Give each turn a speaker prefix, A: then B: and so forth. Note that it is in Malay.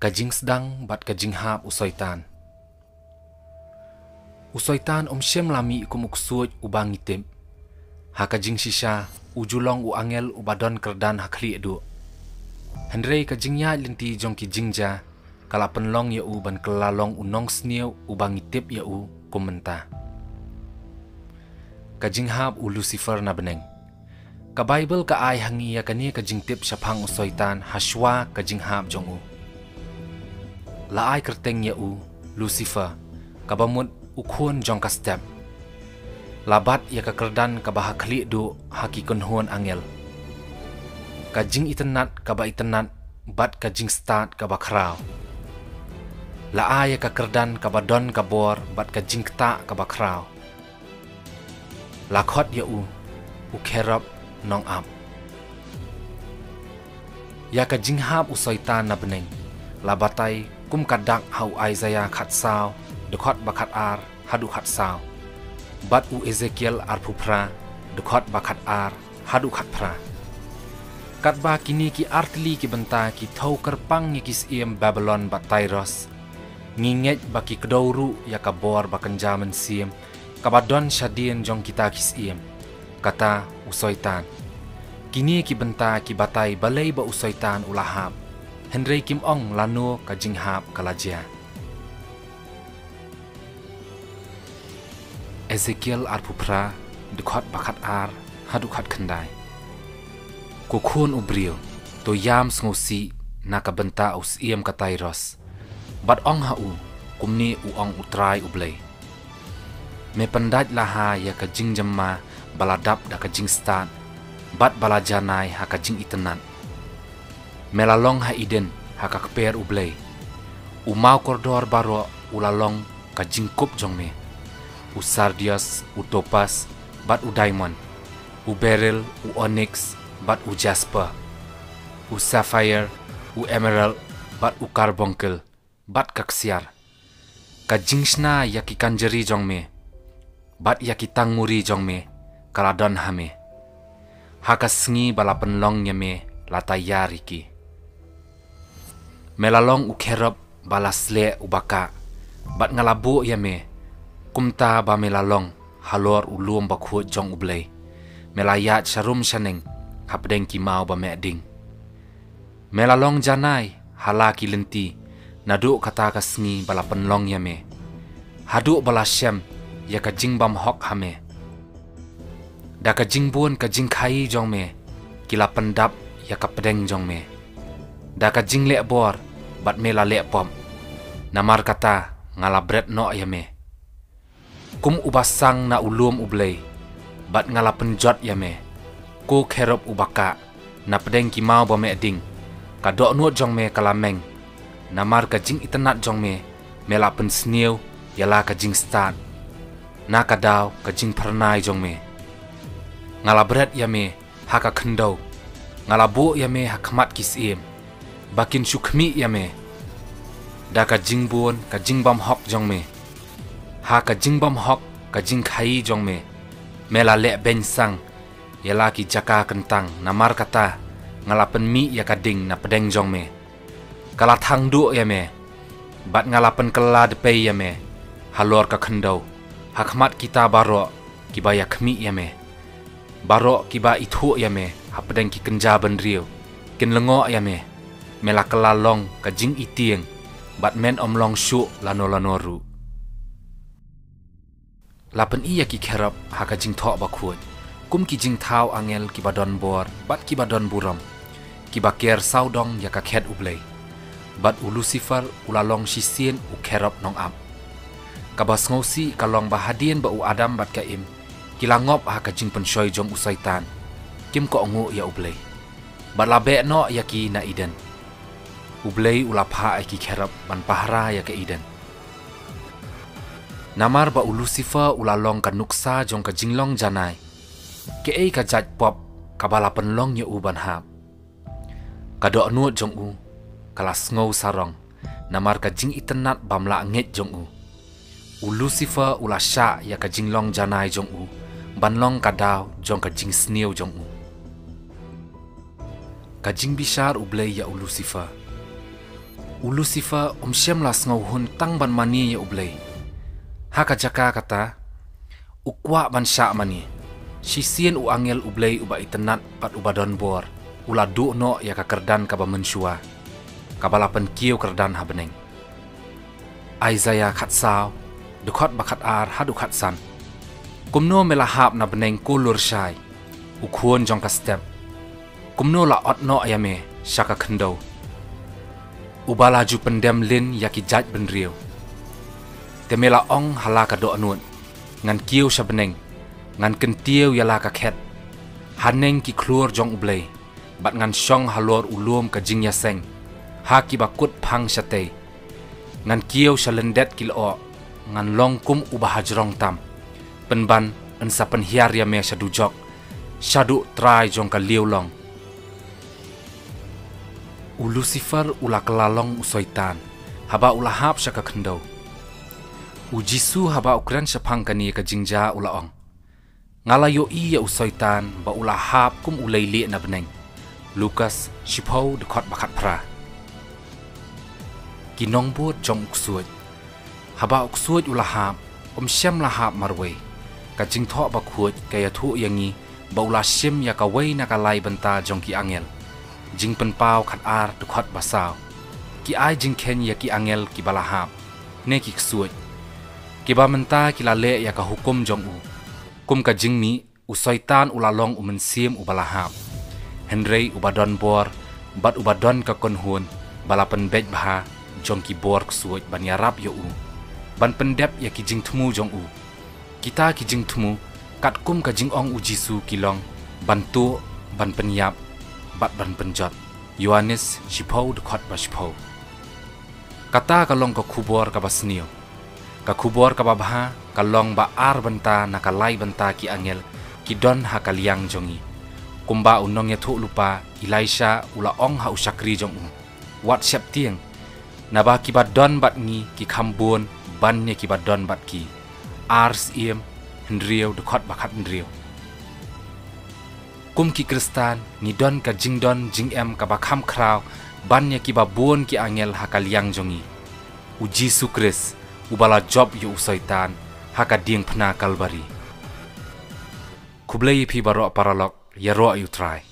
A: Kajing sedang bat kajing hap usoitan. Usoitan syem lami ikum uksuj ubang itim. Ha kajing shisha ujulong u angel ubadon kerdan hakli edu. Hendrei kajingnya linti jong ki jingja kala penlong ya u ban kelalong unong sniu ubang itip ya u kumenta. Kajing hap u Lucifer na beneng. Ka Bible ka ay hangi ya kani kajing tip syapang usoitan haswa kajing hap jong u. Laay kerteng ya u Lucifer kabamut ukhun jong ka step. Labat ya ka kerdan kabahakli du hakikun huan angel. Kajing itenat kaba itenat bat kajing start kaba kraw. Laay ya ka kerdan kaba don kabor bat kajing kta kaba kraw. Lakhot ya u kerap nong ap. Ya kajing hap usoitan na beneng. Labatai kum kadak hau Isaiah khat saw dekhot bakat ar hadu khat saw bat u Ezekiel ar phupra dekhot bakat ar hadu khat pra kat ba kini ki artli ki benta ki thau kerpang ni kis iem Babylon bat Tyros nginget baki kedauru ya kabor bakanjaman siem kabadon syadien jong kita kis iem kata usoitan kini ki benta ki batai balai ba usoitan ulahap Henry Kim Ong lanu kajing hap kalajia. Ezekiel ar phupra dekhot bakat ar hadukhat khandai. Kukhun ubril to yam sngosi nakabenta us iem katairos. Bat ong hau kumni u ong utrai ublei. Me pendaj laha ya kajing jemma baladap da kajing stan. Bat balajanai ha kajing itenan. Melalong ha iden ha kakper ublei. Umau koridor baro ulalong kajingkup jongme. U sardius, u topaz, bat u diamond. U beryl, u onyx, bat u jasper. U sapphire, u emerald, bat u carbuncle, bat kaksiar. Kajingsna yaki kanjeri jongme. Bat yaki tangmuri jongme, kaladon hame. Hakasngi balapan long nyame latayariki. Melalong ukerop balasle ubaka bat ngalabu yame kumta ba melalong halor ulum bakhu jong ublei melayat sharum shaneng hapdeng ki mau ba meding melalong janai halaki lenti nadu kata kasngi balapan long yame hadu balashem ya kajing bam hok hame da kajing bun kajing khai jong me kila pendap ya kapdeng jong me da kajing le bor bat mela le pom namar kata ngalabret no yame kum ubasang na ulum ublei bat ngalapen jot yame ku kherop ubaka na pedeng ki mau ba meding kadok nuot jong me kalameng namar kajing itenat jong me mela pen sniu yala kajing start na kadaw kajing pernai jong me ngalabret yame haka khendau ngalabu yame hakmat kisim bakin syukmi yame da kajing bun kajing bam hok jong me ha kajing bam hok kajing khai jong me mela le ben sang yala ki jaka kentang namar kata ngalapen mi ya kading na pedeng jong me kala thang du yame bat ngalapen kela depe yame halor ka khendau hakmat kita baro kibaya khmi yame baro kiba ithu yame ha pedeng ki kenja ben riu kin lengo yame mela kelalong kajing itieng bat men omlong syu lano-lanoru. Lapen iya ki kerap ha kajing thok bakhut. Kum ki jing thau angel ki badon bor bat ki badon buram. Ki baker saudong ya ka khet ublei. Bat u Lucifer ulalong sisien u kerap nong ap. Kabas ngosi kalong bahadien ba u Adam bat kaim. Kilangop ha kajing penshoy jong usaitan. Kim ko ongu ya ublei. Bat labe no ya ki na iden. Ublei ulapha ki kerap ban pahra ya ke iden. Namar ba u Lucifer ulalong ka nuksa jong ka jinglong janai. Ke ei ka jaj pop kabalapan long ya u ban hap. Kadok nuot jong u kalas ngau sarong. Namar ka jing itenat bamla nget jong u. U Lucifer ulasha ya ka jinglong janai jong u. Banlong kadaw jong ka jing sniu jong u. Ka jing bishar ublei ya u Lucifer. Lucifer siam las ngau hun tang ban mani ya ublay. Haka jaka kata, ukwa ban sya mani. Sisien angel ublay uba itenat pat uba don bor. Ula du no ya kakerdan kaba mensua. Kabalapan kiu kerdan habeneng. Isaiah khat saw, dukhat bakat ar hadu khat san. Kumno melahap na beneng kulur syai. Ukuon jong ka step. Kumno la ot no ayame syaka kendo. Uba laju pendem lin yaki jaj benriu. Temela ong halaka do anun. Ngan kiu sya beneng. Ngan kentiu yala ka khet. Haneng ki klur jong ublay. Bat ngan syong halor ulum ka jing yaseng. Haki bakut pang syate. Ngan kiu sya lendet kilo. Ngan long kum ubah hajrong tam. Penban ensa penhiar yame sya dujok. Syadu try jong ka liu long. Lucifer ula kelalong usoitan. Haba ula hap sya ka kendo. Jisu haba ukran sya pangkani ka jingja ula ong. Ngalayo iya usoitan ba ula hap kum ulay li na beneng. Lukas shipau dekot bakat pra. Kinong buat jong uksuj. Haba uksuj ula hap syam lahap marway. Ka jingthok bakuj kaya thu yangi ba ula syim ya ka way na kalay benta jong ki angel. Jing penpau khat ar dekot basaw. Ki ai jing ken ya ki angel ki balahap. Ne ki ksuj. Ki ba menta ki lale ya ka hukum jong u. Kum ka jing mi usoitan ulalong umensim ubalahap. Henry ubadon bor, bat ubadon ka konhun, balapan bej baha, jong ki bor ksuj ban yarap yo u. Ban pendep ya ki jing temu jong u. Kita ki jing temu, kat kum ka jing ong u Jisu kilong, bantu ban penyap, bat ban penjot. Yohanes shipau dekot ba shipau. Kata kalong ka kubor ka basnio. Ka kubor ka babaha, kalong ba ar benta nakalay benta ki angel, ki don hakaliang jongi. Kumba unong ya thu lupa Elisha ula ong ha usakri jong u. Wat siap tieng. Naba ki badon bat ngi ki kambun ban nya ki badon bat ki. Ars iem hendriu dekot bakat hendriu. Kum ki kristan ni don ka jingdon jing em ka bakam kraw ban nya ki babun ki angel hakaliang jongi. Jisu Kris ubala job yu usoitan haka dieng pna kalbari. Kublai pi barok paralok ya ro you try.